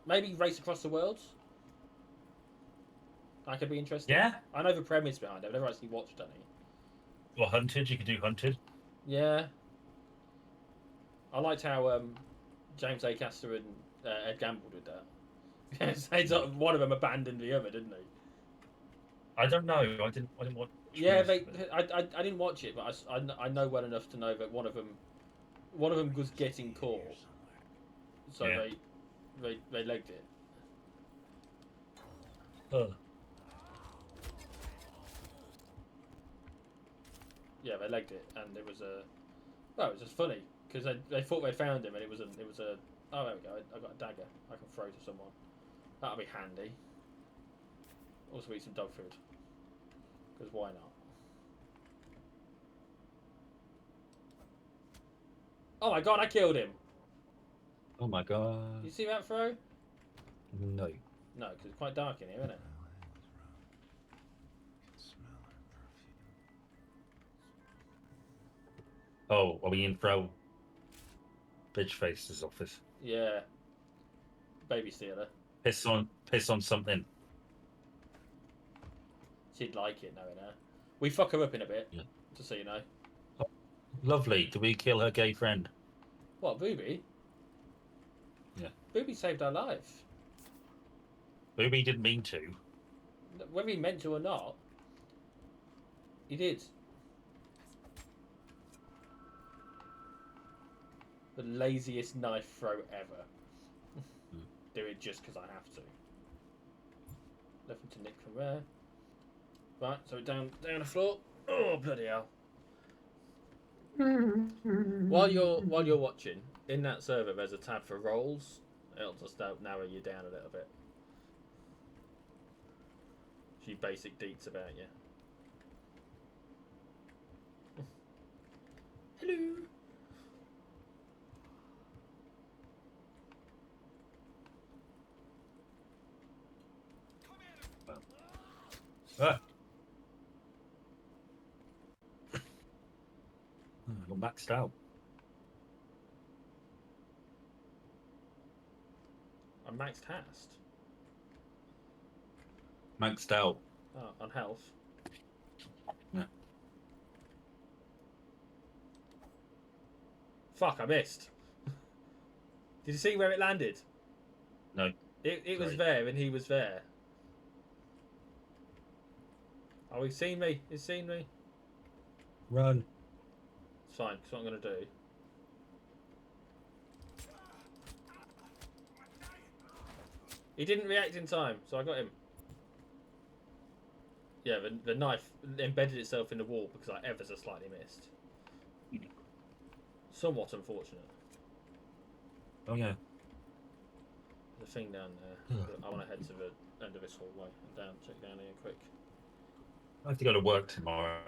Speaker 1: Maybe Race Across the Worlds. That could be interesting.
Speaker 5: Yeah?
Speaker 1: I know the premise behind it. I've never actually watched any.
Speaker 5: Or Hunted, you could do Hunted.
Speaker 1: Yeah. I liked how James A. Caster and Ed Gamble did that. It's sort of one of them abandoned the other, didn't he?
Speaker 5: I don't know. I didn't watch.
Speaker 1: Yeah,
Speaker 5: most of it.
Speaker 1: I didn't watch it, but I know well enough to know that one of them was getting caught, so
Speaker 5: Yeah.
Speaker 1: they legged it. Yeah, they legged it, and it was it was just funny because they thought they found him, and it was a oh, there we go, I got a dagger I can throw to someone. That'll be handy. Also eat some dog food. Because why not? Oh my god, I killed him!
Speaker 5: Oh my god.
Speaker 1: You see that throw?
Speaker 5: No.
Speaker 1: No, because it's quite dark in here, isn't it?
Speaker 5: Oh, are we in Frau Bitchface's office?
Speaker 1: Yeah. Baby stealer.
Speaker 5: Piss on something.
Speaker 1: She'd like it knowing her. We fuck her up in a bit,
Speaker 5: Yeah.
Speaker 1: just so you know.
Speaker 5: Lovely. Do we kill her gay friend?
Speaker 1: What, Booby?
Speaker 5: Yeah.
Speaker 1: Booby saved our life.
Speaker 5: Booby didn't mean to.
Speaker 1: Whether he meant to or not, he did. The laziest knife throw ever. Do it just because I have to. Nothing to nick from there. Right, so down the floor. Oh bloody hell! While you're watching, in that server there's a tab for roles. It'll just narrow you down a little bit. A few basic deets about you. Hello.
Speaker 5: Ah. I got maxed out.
Speaker 1: I'm maxed hast.
Speaker 5: Maxed out.
Speaker 1: Oh, on health.
Speaker 5: Yeah.
Speaker 1: Fuck, I missed. Did you see where it landed?
Speaker 5: No.
Speaker 1: It was
Speaker 5: Sorry.
Speaker 1: there and he was there. Oh, he's seen me. He's seen me.
Speaker 5: Run.
Speaker 1: It's fine, that's what I'm going to do. He didn't react in time, so I got him. Yeah, the knife embedded itself in the wall because I ever so slightly missed. Somewhat unfortunate.
Speaker 5: Oh yeah.
Speaker 1: There's a thing down there. I want to head to the end of this hallway and check down here quick.
Speaker 5: I have to go to work tomorrow.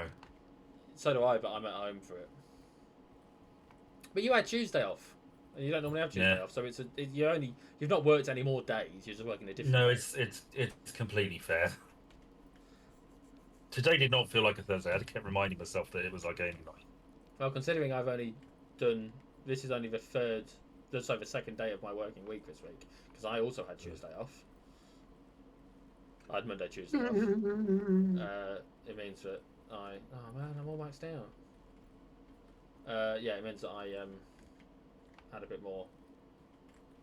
Speaker 1: So do I, but I'm at home for it. But you had Tuesday off, and you don't normally have Tuesday off, so you've not worked any more days. You're just working a different.
Speaker 5: No,
Speaker 1: day.
Speaker 5: it's completely fair. Today did not feel like a Thursday. I kept reminding myself that it was like gaming night.
Speaker 1: Well, considering I've only done this is only the second day of my working week this week because I also had Tuesday off. I had Monday, Tuesday off. It means that oh man, I'm all maxed out. Yeah, it means that I had a bit more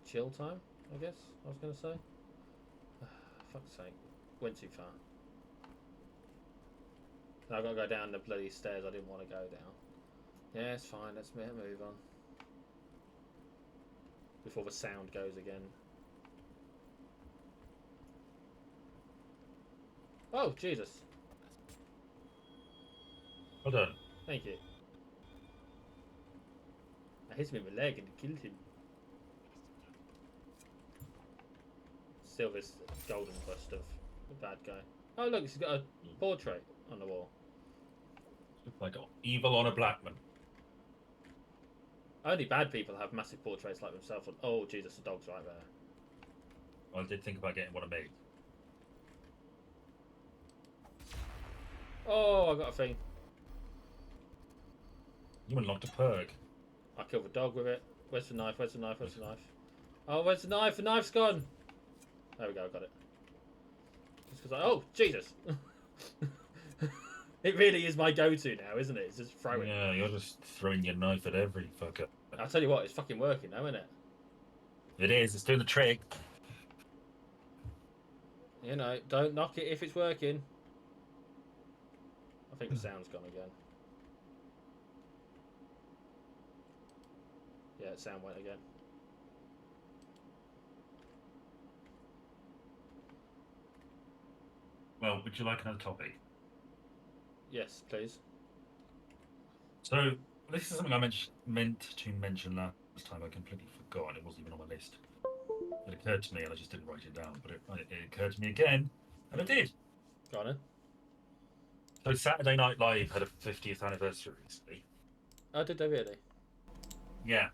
Speaker 1: chill time, I guess I was going to say. Fuck's sake, went too far. Now I've got to go down the bloody stairs I didn't want to go down. Yeah, it's fine, let's move on. Before the sound goes again. Oh, Jesus.
Speaker 5: Well done.
Speaker 1: Thank you. I hit him in the leg and killed him. Still this golden bust of the bad guy. Oh look, he's got a portrait on the wall.
Speaker 5: Like evil on a Blackman.
Speaker 1: Only bad people have massive portraits like themselves. Oh Jesus, the dog's right there.
Speaker 5: Well, I did think about getting one of me.
Speaker 1: Oh, I got a thing.
Speaker 5: You unlocked a perk.
Speaker 1: I killed the dog with it. Where's the knife? Where's the knife? Where's the knife? Oh, where's the knife? The knife's gone. There we go. Got it. Just because oh Jesus. It really is my go-to now, isn't it? It's just throwing.
Speaker 5: Yeah, you're just throwing your knife at every fucker.
Speaker 1: I'll tell you what, it's fucking working now, isn't it?
Speaker 5: It is. It's doing the trick.
Speaker 1: You know, don't knock it if it's working. I think the sound's gone again. Yeah, the sound went again.
Speaker 5: Well, would you like another topic?
Speaker 1: Yes, please.
Speaker 5: So, this is something I meant to mention last time. I completely forgot. It wasn't even on my list.
Speaker 2: It occurred to me, and I just didn't write it down. But it occurred to me again, and I did.
Speaker 1: Go on then.
Speaker 2: So Saturday Night Live had a 50th anniversary recently.
Speaker 1: Oh, did they really?
Speaker 2: Yeah,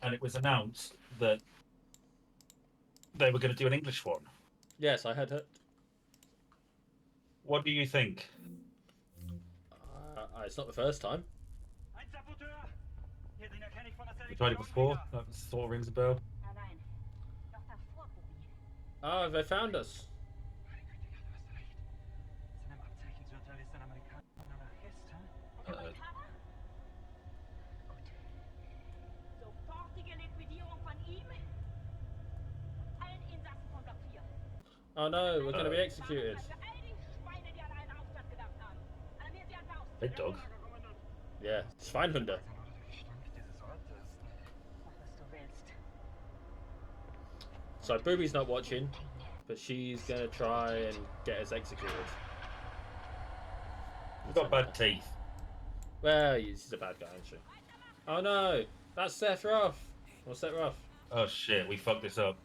Speaker 2: and it was announced that they were going to do an English one.
Speaker 1: Yes, I had it.
Speaker 2: What do you think?
Speaker 1: It's not the first time.
Speaker 2: You tried it before? That sort of rings a bell.
Speaker 6: Nein, doch davor probieren.
Speaker 1: Oh, they found us.
Speaker 6: Sofortige Liquidierung von ihm und allen Insassen von Block 4.
Speaker 1: Oh no, we're going to be executed.
Speaker 6: Für all die Schweine, die an einen Aufstand gedacht haben. Alarmiert sie an Faust.
Speaker 2: Big dog.
Speaker 1: Yeah, Schweinhunde.
Speaker 6: Mach, was du willst.
Speaker 1: So Booby's not watching, but she's going to try and get us executed.
Speaker 2: You've got bad teeth.
Speaker 1: Well, she's a bad guy, isn't she? Oh no, that set her off. We'll set her off.
Speaker 2: Oh shit, we fucked this up.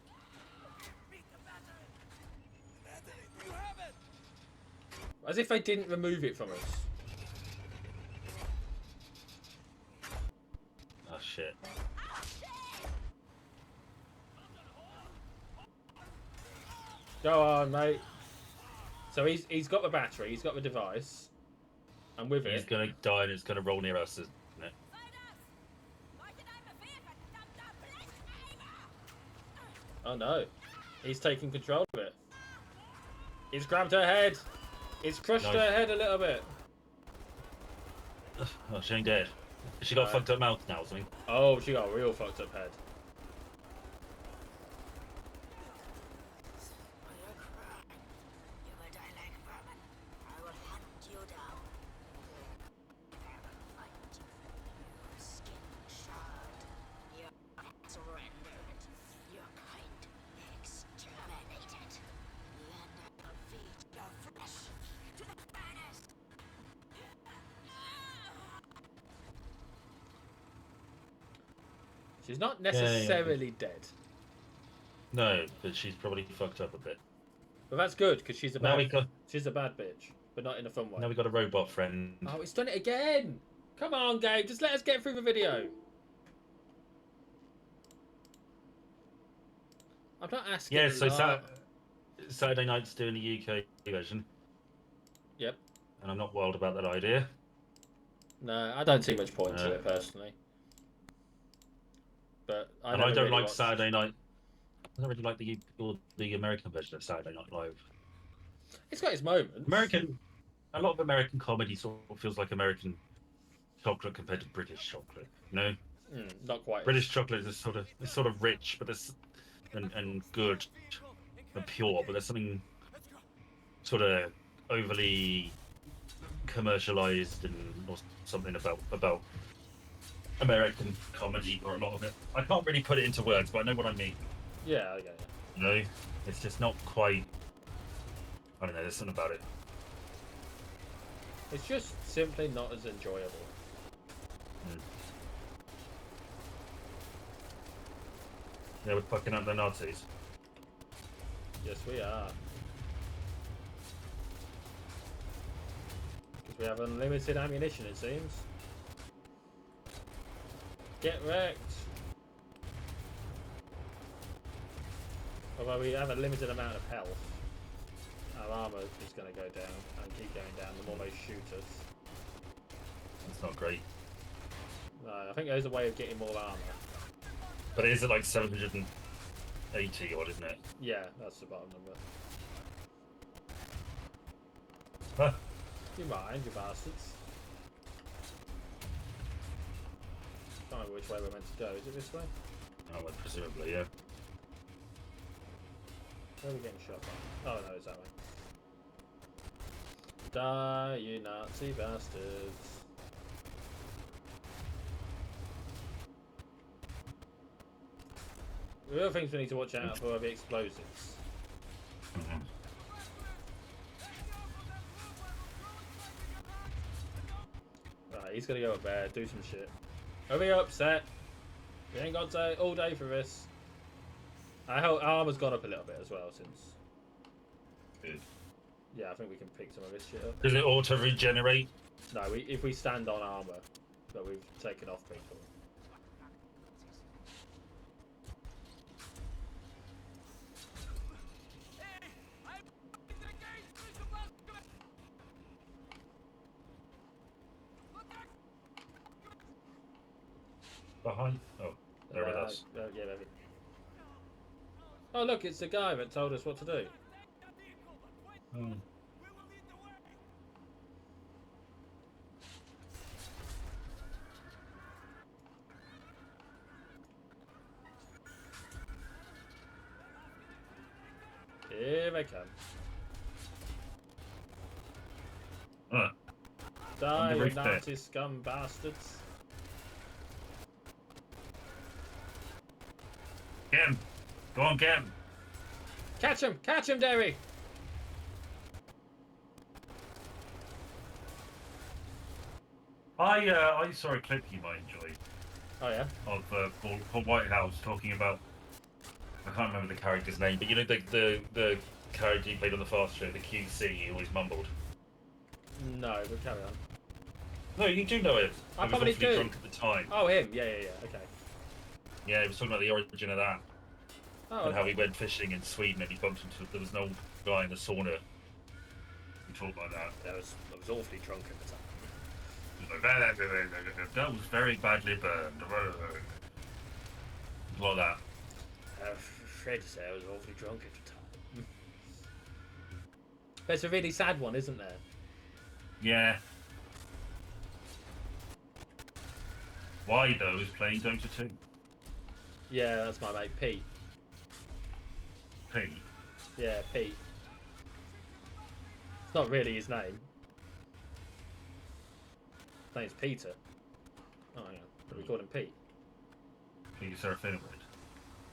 Speaker 1: As if they didn't remove it from us.
Speaker 2: Oh shit.
Speaker 1: Go on, mate. So he's got the battery, he's got the device, and with
Speaker 2: He's
Speaker 1: it,
Speaker 2: gonna die and it's gonna roll near us, isn't it?
Speaker 1: oh no, he's taking control of it. He's grabbed her head. It's crushed
Speaker 2: Nice.
Speaker 1: her head a little bit.
Speaker 2: Oh, she ain't dead. She got
Speaker 1: No.
Speaker 2: fucked up mouth now or something.
Speaker 1: Oh, she got a real fucked up head.
Speaker 6: You will die like vermin. I will hunt you down. Fight. Your skin shard. Your surrendered. Your kind exterminated. And I will feed your flesh to the furnace.
Speaker 1: She's not necessarily dead,
Speaker 2: No, but she's probably fucked up a bit.
Speaker 1: but that's good because she's a
Speaker 2: Now we
Speaker 1: bad.
Speaker 2: got
Speaker 1: She's a bad bitch, but not in a fun way.
Speaker 2: now we got a robot friend.
Speaker 1: Oh, it's done it again! Come on, Gabe, just let us get through the video. I'm not asking.
Speaker 2: Yeah,
Speaker 1: a
Speaker 2: so
Speaker 1: lot.
Speaker 2: Saturday Night's doing the UK version.
Speaker 1: Yep.
Speaker 2: And I'm not wild about that idea.
Speaker 1: No, I don't see much point to
Speaker 2: No.
Speaker 1: it personally. But I
Speaker 2: And
Speaker 1: never
Speaker 2: I don't
Speaker 1: really
Speaker 2: like
Speaker 1: watched-
Speaker 2: Saturday Night. I don't really like the American version of Saturday Night Live.
Speaker 1: It's got its moments.
Speaker 2: A lot of American comedy sort of feels like American chocolate compared to British chocolate. You know,
Speaker 1: Not quite.
Speaker 2: British chocolate is sort of rich, but there's and good and pure, but there's something sort of overly commercialized or something about American comedy, or a lot of it. I can't really put it into words, but I know what I mean.
Speaker 1: Yeah, I get it.
Speaker 2: You know, it's just not quite. I don't know. There's something about it.
Speaker 1: It's just simply not as enjoyable.
Speaker 2: Yeah, we're fucking up the Nazis.
Speaker 1: Yes, we are. Because we have unlimited ammunition, it seems. Get wrecked! Although we have a limited amount of health, our armour is going to go down and keep going down the more they shoot us.
Speaker 2: That's not great.
Speaker 1: No, I think there's a way of getting more armour.
Speaker 2: But it is at like 780 odd, isn't it?
Speaker 1: Yeah, that's the bottom number.
Speaker 2: Huh.
Speaker 1: You mind, you bastards. Can't remember which way we're meant to go. Is it this way?
Speaker 2: Oh, well, presumably, yeah.
Speaker 1: Where are we getting shot by? Oh no, it's that way. Die, you Nazi bastards. The real things we need to watch out for are the explosives.
Speaker 2: Mhm.
Speaker 1: Right, he's gonna go up there, do some shit. Hurry up, set. We ain't got all day for this. Our armor's gone up a little bit as well since.
Speaker 2: Good.
Speaker 1: Yeah, I think we can pick some of this shit up.
Speaker 2: Does it auto regenerate?
Speaker 1: No, if we stand on armor that we've taken off people.
Speaker 2: Behind? Oh, there it is.
Speaker 1: Yeah, maybe. Oh, look, it's the guy that told us what to do.
Speaker 2: Hmm.
Speaker 1: Here they come. Die,
Speaker 2: On the
Speaker 1: you
Speaker 2: roof there.
Speaker 1: Nazi scum bastards.
Speaker 2: Get him! Go on, get him!
Speaker 1: Catch him, Derry!
Speaker 2: I saw a clip you might enjoy
Speaker 1: Oh yeah?
Speaker 2: of Paul Whitehouse talking about, I can't remember the character's name, but you know the character he played on the Fast Show, the QC, he always mumbled.
Speaker 1: No, but carry on.
Speaker 2: No, you do know him.
Speaker 1: I
Speaker 2: He was
Speaker 1: probably
Speaker 2: awfully
Speaker 1: do.
Speaker 2: drunk at the time.
Speaker 1: Oh, him. Yeah, okay.
Speaker 2: Yeah, he was talking about the origin of that.
Speaker 1: Oh,
Speaker 2: And how he went fishing in Sweden and he bumped into, there was an old guy in the sauna who talked like that.
Speaker 1: I was awfully drunk at the time.
Speaker 2: He was like, that was very badly burned. Like that.
Speaker 1: I'm afraid to say I was awfully drunk at the time. But it's a really sad one, isn't there?
Speaker 2: Yeah. Why though is playing Dota 2?
Speaker 1: Yeah, that's my mate Pete.
Speaker 2: Pete.
Speaker 1: Yeah, Pete. It's not really his name. His name's Peter. Oh, hang on. But we called him Pete.
Speaker 2: Pete Seraphinoid.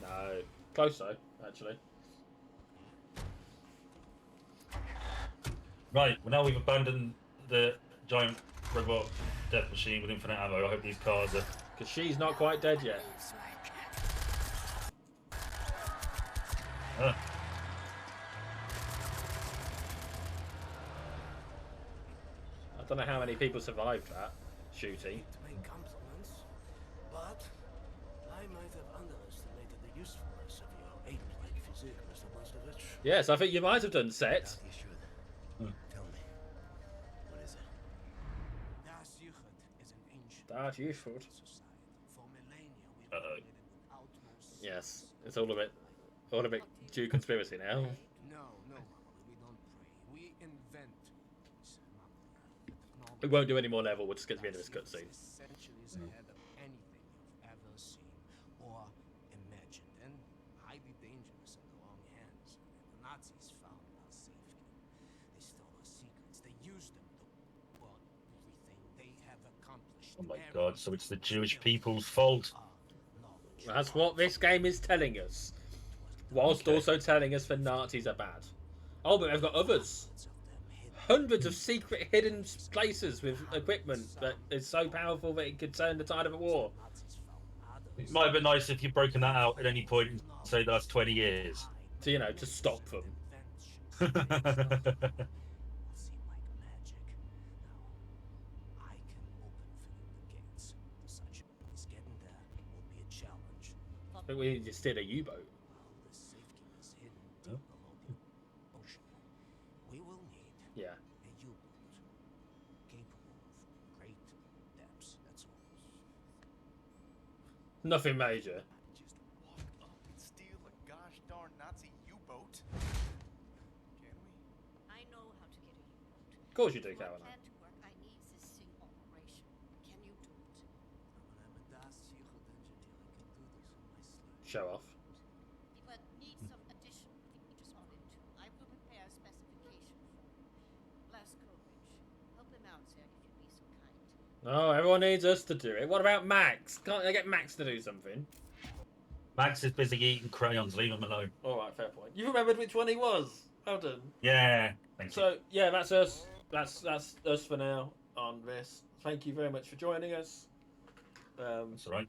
Speaker 1: No. Close though, actually.
Speaker 2: Right, well now we've abandoned the giant robot death machine with infinite ammo. I hope these cars are...
Speaker 1: Because she's not quite dead yet.
Speaker 2: Uh,
Speaker 1: I don't know how many people survived that shooting.
Speaker 4: To make compliments, but I might have underestimated the usefulness of your ape-like physique, Mr. Blastovich.
Speaker 1: Yes, I think you might have done set.
Speaker 4: You should. Tell me, what is it? Das Yuchot is an ancient
Speaker 1: That useful.
Speaker 4: society. For millennia, we've
Speaker 2: Uh-oh.
Speaker 4: operated with utmost
Speaker 1: Yes, it's all a bit due conspiracy now.
Speaker 4: No, we don't pray. We invent
Speaker 1: We won't do any more level. We'll just get to the end of this cutscene.
Speaker 4: Essentially is ahead of anything you've ever seen or imagined, and highly dangerous in the wrong hands. The Nazis found our safety. They stole our secrets. They used them to, well, everything they have accomplished.
Speaker 2: oh my god, so it's the Jewish people's fault.
Speaker 1: That's what this game is telling us. Whilst also telling us the Nazis are bad. Oh, but they've got others. Hundreds of secret hidden places with equipment that is so powerful that it could turn the tide of a war.
Speaker 2: It might have been nice if you'd broken that out at any point and say that's 20 years.
Speaker 1: So, you know, to stop them. I think we just did a U-boat.
Speaker 2: Oh.
Speaker 4: We will need
Speaker 1: Yeah.
Speaker 4: a U-boat capable of great depths. That's all.
Speaker 1: Nothing major.
Speaker 8: Just walk up and steal a gosh darn Nazi U-boat. Can we?
Speaker 6: I know how to get a U-boat.
Speaker 1: Of course you do,
Speaker 6: For our
Speaker 1: Caroline.
Speaker 6: plan to work, I need existing operation. Can you do it?
Speaker 4: I'm a Das Yuchot engineer. I can do this on my sleeve.
Speaker 1: Show off.
Speaker 6: If I need some additional features on it, I will prepare a specification for Blaskovich. Help him out, sir, if you'd be so kind.
Speaker 1: Oh, everyone needs us to do it. What about Max? Can't they get Max to do something?
Speaker 2: Max is busy eating crayons, leave him alone.
Speaker 1: Alright, fair point. You remembered which one he was. Well done.
Speaker 2: Yeah, thank you.
Speaker 1: So, yeah, that's us. That's us for now on this. Thank you very much for joining us.
Speaker 2: That's alright.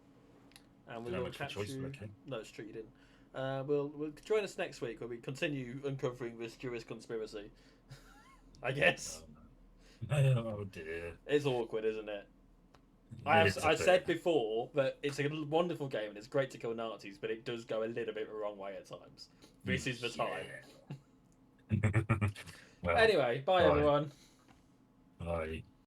Speaker 1: And we
Speaker 2: Didn't have
Speaker 1: will
Speaker 2: much of a
Speaker 1: catch
Speaker 2: choice,
Speaker 1: you...
Speaker 2: okay.
Speaker 1: No, it's true, you didn't. We'll join us next week where we continue uncovering this Jewish conspiracy. I guess
Speaker 2: Oh dear.
Speaker 1: it's awkward, isn't it?
Speaker 2: It's a
Speaker 1: I
Speaker 2: bit.
Speaker 1: said before that it's a wonderful game and it's great to kill Nazis, but it does go a little bit the wrong way at times. This is the time.
Speaker 2: Well,
Speaker 1: Anyway, bye
Speaker 2: bye.
Speaker 1: everyone.
Speaker 2: Bye.